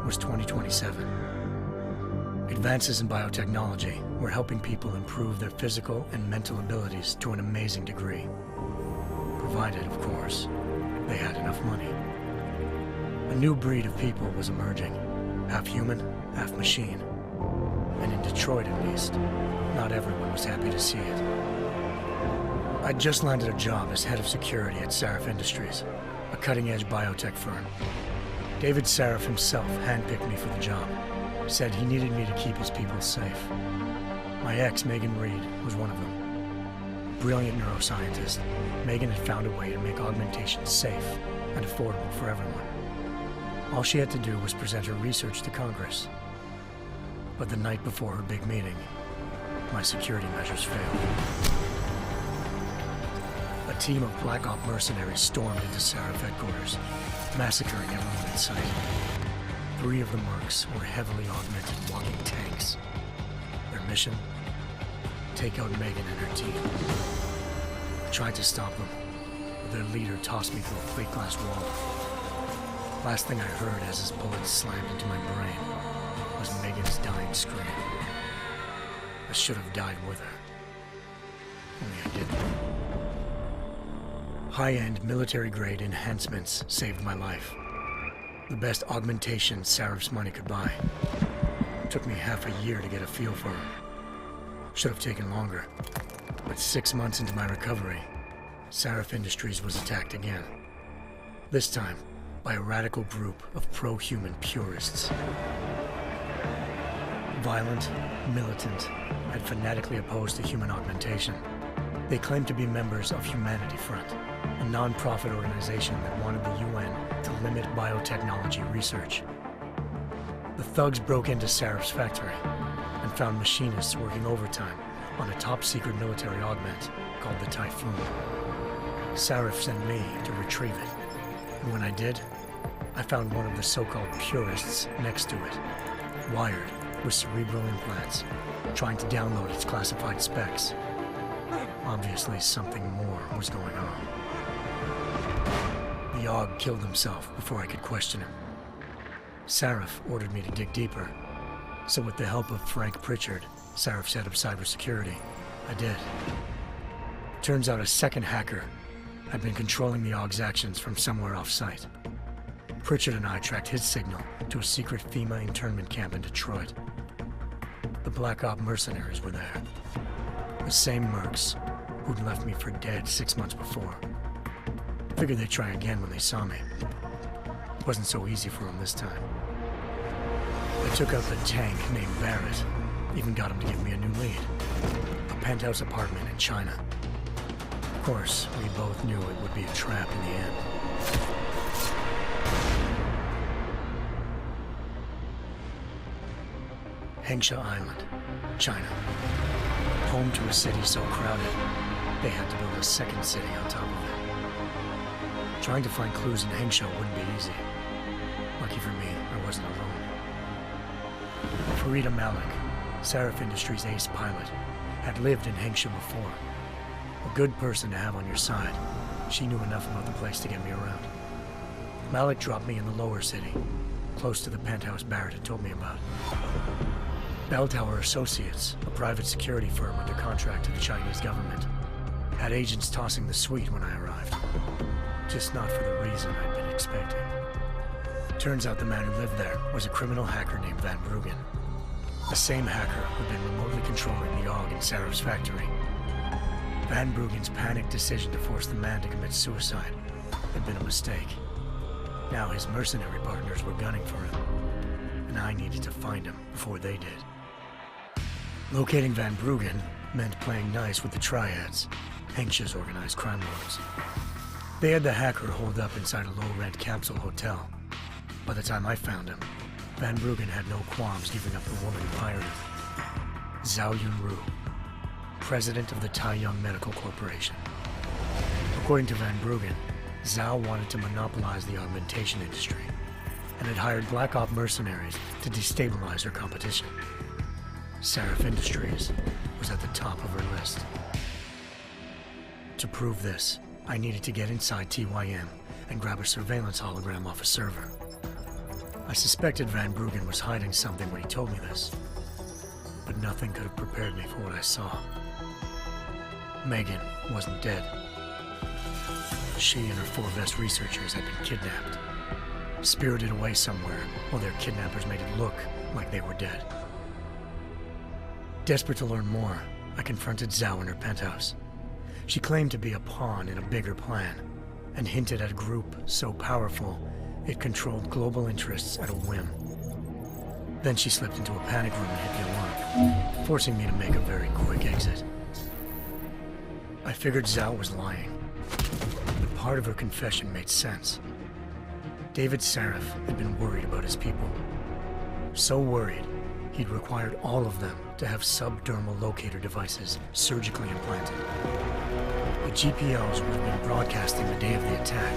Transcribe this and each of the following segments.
was 2027. Advances in biotechnology were helping people improve their physical and mental abilities to an amazing degree. Provided, of course, they had enough money. A new breed of people was emerging, half human, half machine. And in Detroit, at least, not everyone was happy to see it. I'd just landed a job as head of security at Sarif Industries, a cutting-edge biotech firm. David Sarif himself handpicked me for the job, said he needed me to keep his people safe. My ex, Megan Reed, was one of them. Brilliant neuroscientist, Megan had found a way to make augmentation safe and affordable for everyone. All she had to do was present her research to Congress. But the night before her big meeting, my security measures failed. A team of Black Op mercenaries stormed into Sarif headquarters, massacring everyone in sight. 3 of the mercs were heavily augmented walking tanks. Their mission? Take out Megan and her team. I tried to stop them, but their leader tossed me through a plate glass wall. Last thing I heard as his bullets slammed into my brain was Megan's dying scream. I should have died with her. Only I didn't. High-end military-grade enhancements saved my life. The best augmentation Sarif's money could buy. It took me half a year to get a feel for her. Should have taken longer. But 6 months into my recovery, Sarif Industries was attacked again. This time, by a radical group of pro-human purists. Violent, militant, and fanatically opposed to human augmentation. They claimed to be members of Humanity Front, a non-profit organization that wanted the UN to limit biotechnology research. The thugs broke into Sarif's factory and found machinists working overtime on a top-secret military augment called the Typhoon. Sarif sent me to retrieve it, and when I did, I found one of the so-called purists next to it, wired with cerebral implants, trying to download its classified specs. Obviously, something more was going on. The AUG killed himself before I could question him. Sarif ordered me to dig deeper, so with the help of Frank Pritchard, Sarif's head of cybersecurity, I did. Turns out a second hacker had been controlling the AUG's actions from somewhere off-site. Pritchard and I tracked his signal to a secret FEMA internment camp in Detroit. The Black Op mercenaries were there. The same mercs who'd left me for dead 6 months before. Figured they'd try again when they saw me. It wasn't so easy for them this time. I took out the tank named Barrett, even got him to give me a new lead. A penthouse apartment in China. Of course, we both knew it would be a trap in the end. Hengsha Island, China. Home to a city so crowded, they had to build a second city on top of it. Trying to find clues in Hengsha wouldn't be easy. Lucky for me, I wasn't alone. Farida Malik, Sarif Industries' ace pilot, had lived in Hengsha before. A good person to have on your side. She knew enough about the place to get me around. Malik dropped me in the lower city, close to the penthouse Barrett had told me about. Bell Tower Associates, a private security firm under contract to the Chinese government, had agents tossing the suite when I arrived. Just not for the reason I'd been expecting. Turns out the man who lived there was a criminal hacker named Van Bruggen. The same hacker who'd been remotely controlling the AUG in Sarif's factory. Van Bruggen's panicked decision to force the man to commit suicide had been a mistake. Now his mercenary partners were gunning for him, and I needed to find him before they did. Locating Van Bruggen meant playing nice with the Triads, Hengsha's organized crime lords. They had the hacker holed up inside a low-rent capsule hotel. By the time I found him, Van Bruggen had no qualms giving up the woman who hired him. Zhao Yunru, president of the Taiyang Medical Corporation. According to Van Bruggen, Zhao wanted to monopolize the augmentation industry and had hired Black Op mercenaries to destabilize her competition. Sarif Industries was at the top of her list. To prove this, I needed to get inside TYM and grab a surveillance hologram off a server. I suspected Van Bruggen was hiding something when he told me this, but nothing could have prepared me for what I saw. Megan wasn't dead. She and her 4 best researchers had been kidnapped, spirited away somewhere while their kidnappers made it look like they were dead. Desperate to learn more, I confronted Zhao in her penthouse. She claimed to be a pawn in a bigger plan, and hinted at a group so powerful it controlled global interests at a whim. Then she slipped into a panic room and hit the alarm, forcing me to make a very quick exit. I figured Zhao was lying, but part of her confession made sense. David Sarif had been worried about his people. So worried, he'd required all of them to have subdermal locator devices surgically implanted. The GPLs would have been broadcasting the day of the attack.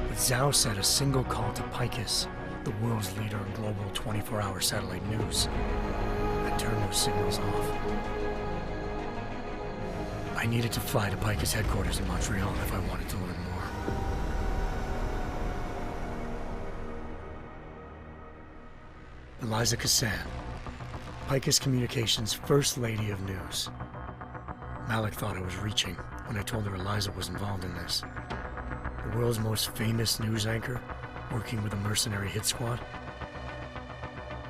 But Zhao said a single call to Picus, the world's leader in global 24-hour satellite news, had turned those signals off. I needed to fly to Picus headquarters in Montreal if I wanted to learn more. Eliza Cassan, Picus Communications' First Lady of News. Malik thought I was reaching when I told her Eliza was involved in this. The world's most famous news anchor, working with a mercenary hit squad.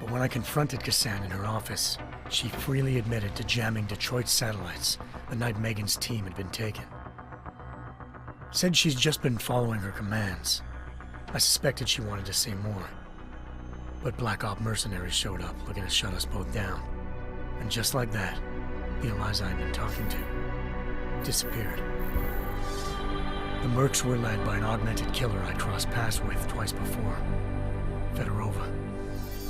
But when I confronted Cassan in her office, she freely admitted to jamming Detroit's satellites the night Megan's team had been taken. Said she's just been following her commands. I suspected she wanted to say more. But Black Op mercenaries showed up looking to shut us both down. And just like that, the Eliza I'd been talking to disappeared. The Mercs were led by an augmented killer I'd crossed paths with twice before, Fedorova,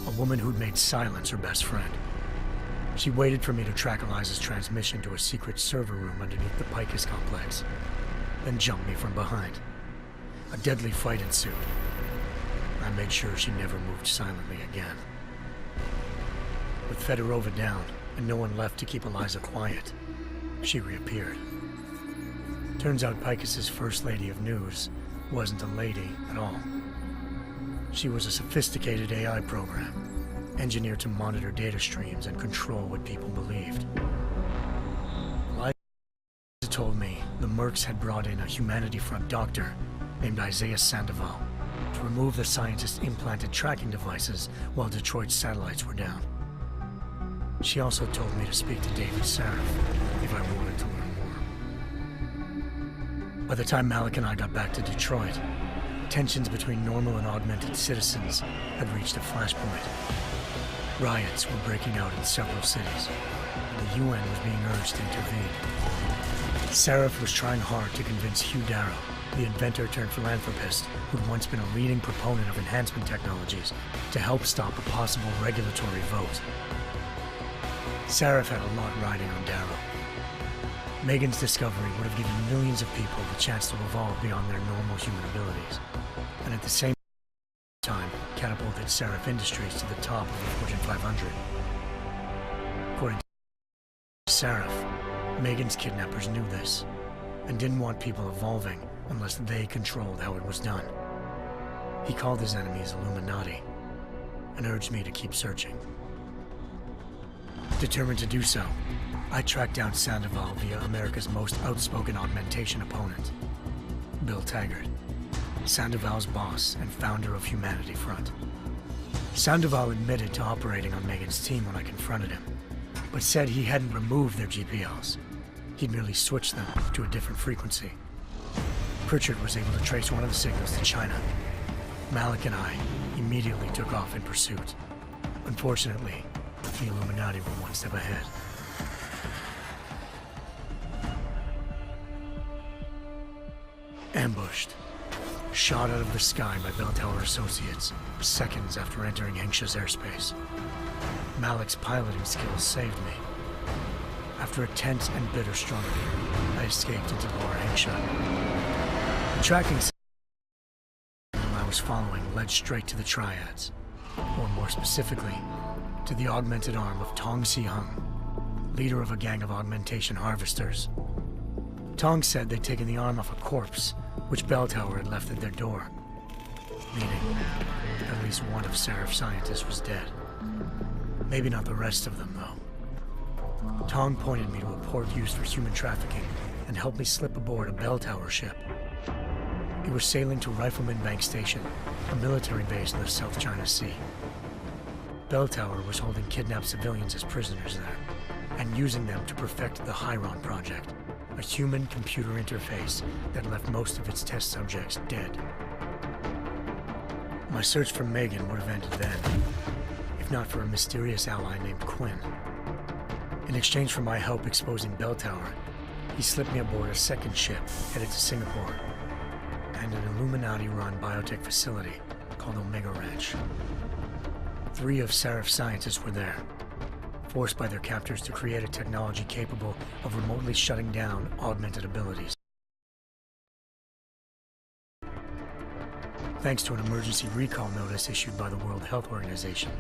a woman who'd made silence her best friend. She waited for me to track Eliza's transmission to a secret server room underneath the Picus complex, then jumped me from behind. A deadly fight ensued. I made sure she never moved silently again. With Fedorova down and no one left to keep Eliza quiet, she reappeared. Turns out Picus's First Lady of News wasn't a lady at all. She was a sophisticated AI program, engineered to monitor data streams and control what people believed. Eliza told me the Mercs had brought in a Humanity Front doctor named Isaiah Sandoval to remove the scientist's implanted tracking devices while Detroit's satellites were down. She also told me to speak to David Sarif if I wanted to learn more. By the time Malik and I got back to Detroit, tensions between normal and augmented citizens had reached a flashpoint. Riots were breaking out in several cities, and the UN was being urged to intervene. Sarif was trying hard to convince Hugh Darrow, the inventor turned philanthropist who'd once been a leading proponent of enhancement technologies, to help stop a possible regulatory vote. Sarif had a lot riding on Darrow. Megan's discovery would have given millions of people the chance to evolve beyond their normal human abilities, and at the same time catapulted Sarif Industries to the top of the Fortune 500. According to Sarif, Megan's kidnappers knew this, and didn't want people evolving unless they controlled how it was done. He called his enemies Illuminati, and urged me to keep searching. Determined to do so, I tracked down Sandoval via America's most outspoken augmentation opponent, Bill Taggart, Sandoval's boss and founder of Humanity Front. Sandoval admitted to operating on Megan's team when I confronted him, but said he hadn't removed their GPLs. He'd merely switched them to a different frequency. Pritchard was able to trace one of the signals to China. Malik and I immediately took off in pursuit. Unfortunately, the Illuminati were one step ahead. Ambushed. Shot out of the sky by Bell Tower Associates, seconds after entering Hengsha's airspace. Malik's piloting skills saved me. After a tense and bitter struggle, I escaped into Lower Hengsha. The tracking system I was following led straight to the Triads, or more specifically, to the augmented arm of Tong Si-hung, leader of a gang of augmentation harvesters. Tong said they'd taken the arm off a corpse, which Bell Tower had left at their door. meeting, at least one of Seraph's scientists was dead. Maybe not the rest of them, though. Tong pointed me to a port used for human trafficking and helped me slip aboard a bell tower ship. It was sailing to Rifleman Bank Station, a military base in the South China Sea. Bell Tower was holding kidnapped civilians as prisoners there, and using them to perfect the Chiron Project, a human-computer interface that left most of its test subjects dead. My search for Megan would have ended then, if not for a mysterious ally named Quinn. In exchange for my help exposing Bell Tower, he slipped me aboard a second ship headed to Singapore and an Illuminati-run biotech facility called Omega Ranch. 3 of Seraph's scientists were there, forced by their captors to create a technology capable of remotely shutting down augmented abilities. Thanks to an emergency recall notice issued by the World Health Organization,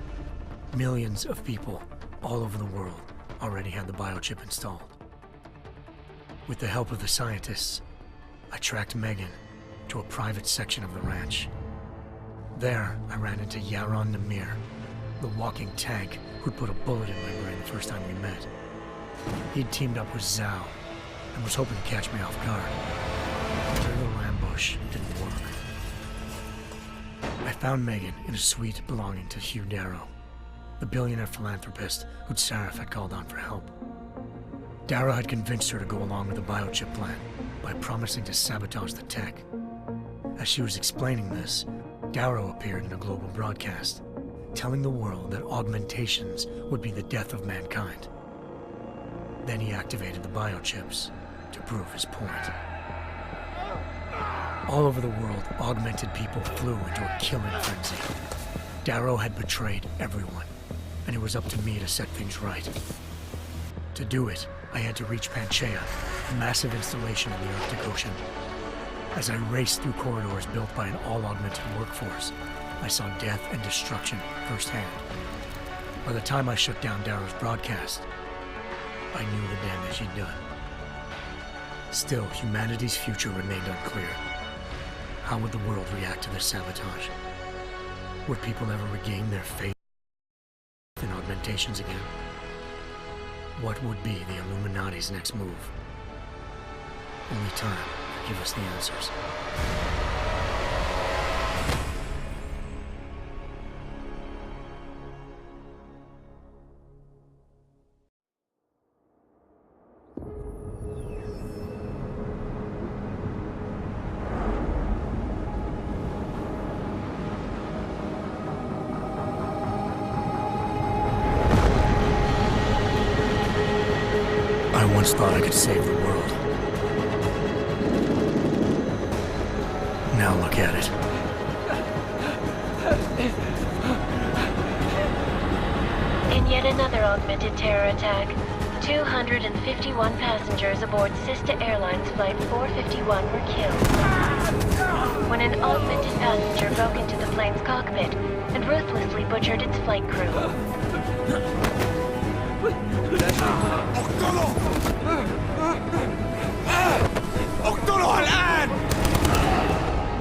millions of people all over the world already had the biochip installed. With the help of the scientists, I tracked Megan to a private section of the ranch. There, I ran into Yaron Namir, the walking tank who'd put a bullet in my brain the first time we met. He'd teamed up with Zhao and was hoping to catch me off guard. Their little ambush didn't work. I found Megan in a suite belonging to Hugh Darrow, the billionaire philanthropist who'd Seraph had called on for help. Darrow had convinced her to go along with the biochip plan by promising to sabotage the tech. As she was explaining this, Darrow appeared in a global broadcast, telling the world that augmentations would be the death of mankind. Then he activated the biochips to prove his point. All over the world, augmented people flew into a killing frenzy. Darrow had betrayed everyone, and it was up to me to set things right. To do it, I had to reach Panchaea, a massive installation in the Arctic Ocean. As I raced through corridors built by an all-augmented workforce, I saw death and destruction firsthand. By the time I shut down Darrow's broadcast, I knew the damage he'd done. Still, humanity's future remained unclear. How would the world react to this sabotage? Would people ever regain their faith in augmentations again? What would be the Illuminati's next move? Only time could give us the answers. I once thought I could save the world. Now look at it. In yet another augmented terror attack, 251 passengers aboard Sister Airlines Flight 451 were killed when an augmented passenger broke into the plane's cockpit and ruthlessly butchered its flight crew.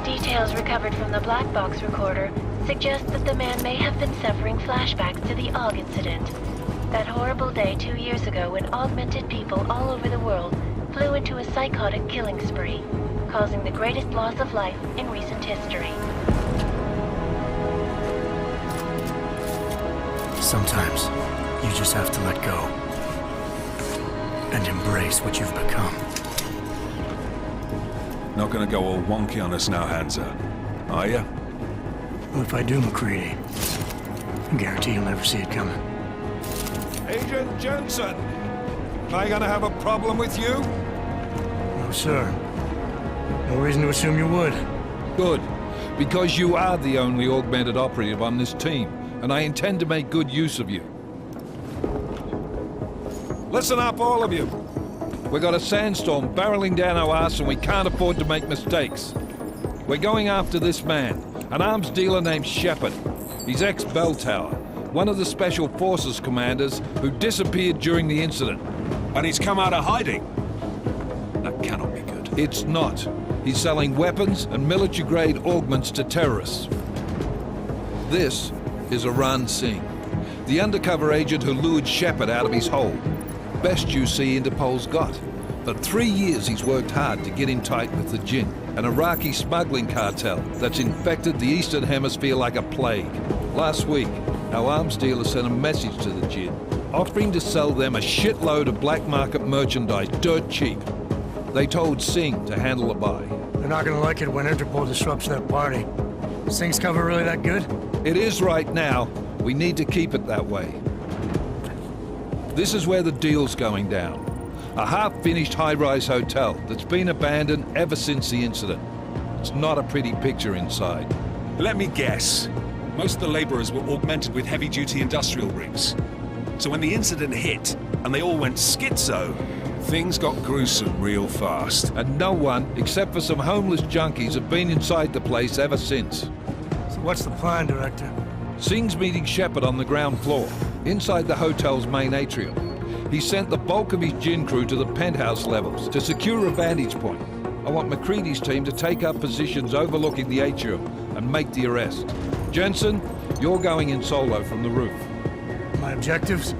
Details recovered from the black box recorder suggest that the man may have been suffering flashbacks to the AUG incident. That horrible day 2 years ago when augmented people all over the world flew into a psychotic killing spree, causing the greatest loss of life in recent history. Sometimes, you just have to let go and embrace what you've become. Not gonna go all wonky on us now, Hansa, are ya? Well, if I do, McCready, I guarantee you'll never see it coming. Agent Jensen, am I gonna have a problem with you? No, sir. No reason to assume you would. Good, because you are the only augmented operative on this team, and I intend to make good use of you. Listen up, all of you. We got a sandstorm barreling down our arse and we can't afford to make mistakes. We're going after this man, an arms dealer named Shepard. He's ex-Bell Tower, one of the Special Forces commanders who disappeared during the incident. And he's come out of hiding. That cannot be good. It's not. He's selling weapons and military-grade augments to terrorists. This is Iran Singh, the undercover agent who lured Shepard out of his hole. Best you see Interpol's got. For 3 years he's worked hard to get him tight with the Jinn, an Iraqi smuggling cartel that's infected the Eastern Hemisphere like a plague. Last week, our arms dealer sent a message to the Jinn, offering to sell them a shitload of black market merchandise dirt cheap. They told Singh to handle the buy. They're not gonna like it when Interpol disrupts their party. Singh's cover really that good? It is right now. We need to keep it that way. This is where the deal's going down. A half-finished high-rise hotel that's been abandoned ever since the incident. It's not a pretty picture inside. Let me guess. Most of the laborers were augmented with heavy-duty industrial rigs. So when the incident hit, and they all went schizo, things got gruesome real fast. And no one, except for some homeless junkies, have been inside the place ever since. So what's the plan, Director? Singh's meeting Shepard on the ground floor, inside the hotel's main atrium. He sent the bulk of his Jinn crew to the penthouse levels to secure a vantage point. I want McCready's team to take up positions overlooking the atrium and make the arrest. Jensen, you're going in solo from the roof. My objectives?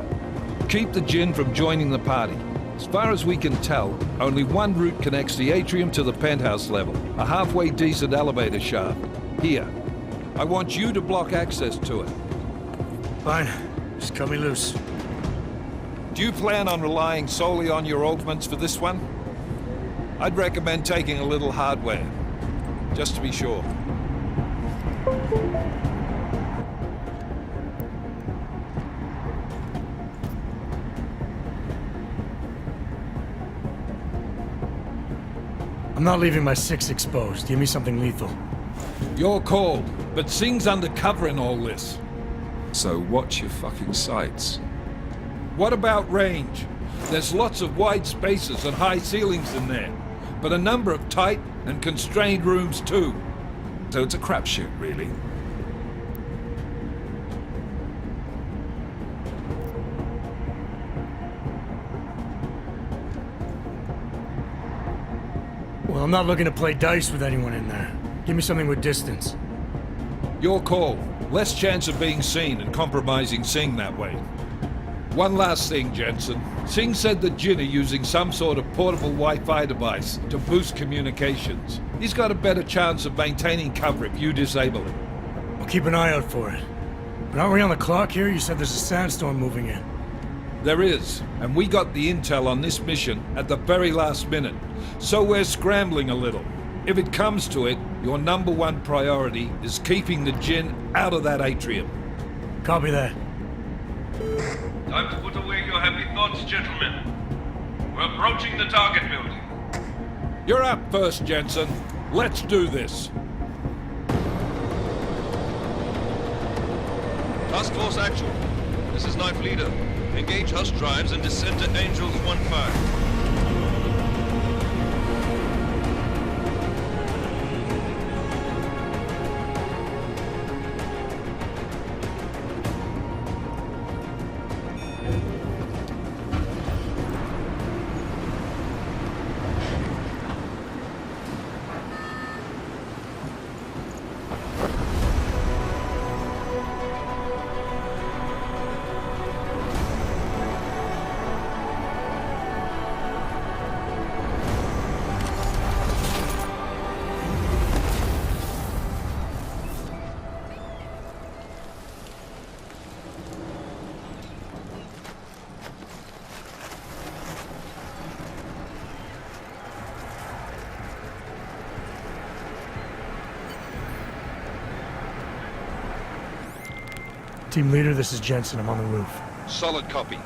Keep the Jinn from joining the party. As far as we can tell, only one route connects the atrium to the penthouse level, a halfway decent elevator shaft. Here. I want you to block access to it. Fine. Just cut me loose. Do you plan on relying solely on your augments for this one? I'd recommend taking a little hardware, just to be sure. I'm not leaving my 6 exposed. Give me something lethal. Your call, but Singh's undercover in all this. So watch your fucking sights. What about range? There's lots of wide spaces and high ceilings in there, but a number of tight and constrained rooms too. So it's a crapshoot, really. Well, I'm not looking to play dice with anyone in there. Give me something with distance. Your call. Less chance of being seen and compromising Singh that way. One last thing, Jensen. Singh said the Jinn are using some sort of portable Wi-Fi device to boost communications. He's got a better chance of maintaining cover if you disable it. I'll keep an eye out for it. But aren't we on the clock here? You said there's a sandstorm moving in. There is, and we got the intel on this mission at the very last minute, so we're scrambling a little. If it comes to it, your #1 priority is keeping the Jinn out of that atrium. Copy that. Time to put away your happy thoughts, gentlemen. We're approaching the target building. You're up first, Jensen. Let's do this. Task Force Actual. This is Knife Leader. Engage Hush drives and descend to Angels 1-5. Team leader, this is Jensen. I'm on the roof. Solid copy.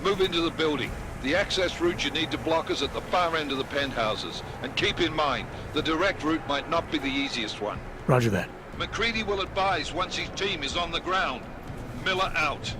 Move into the building. The access route you need to block is at the far end of the penthouses. And keep in mind, the direct route might not be the easiest one. Roger that. McCready will advise once his team is on the ground. Miller out.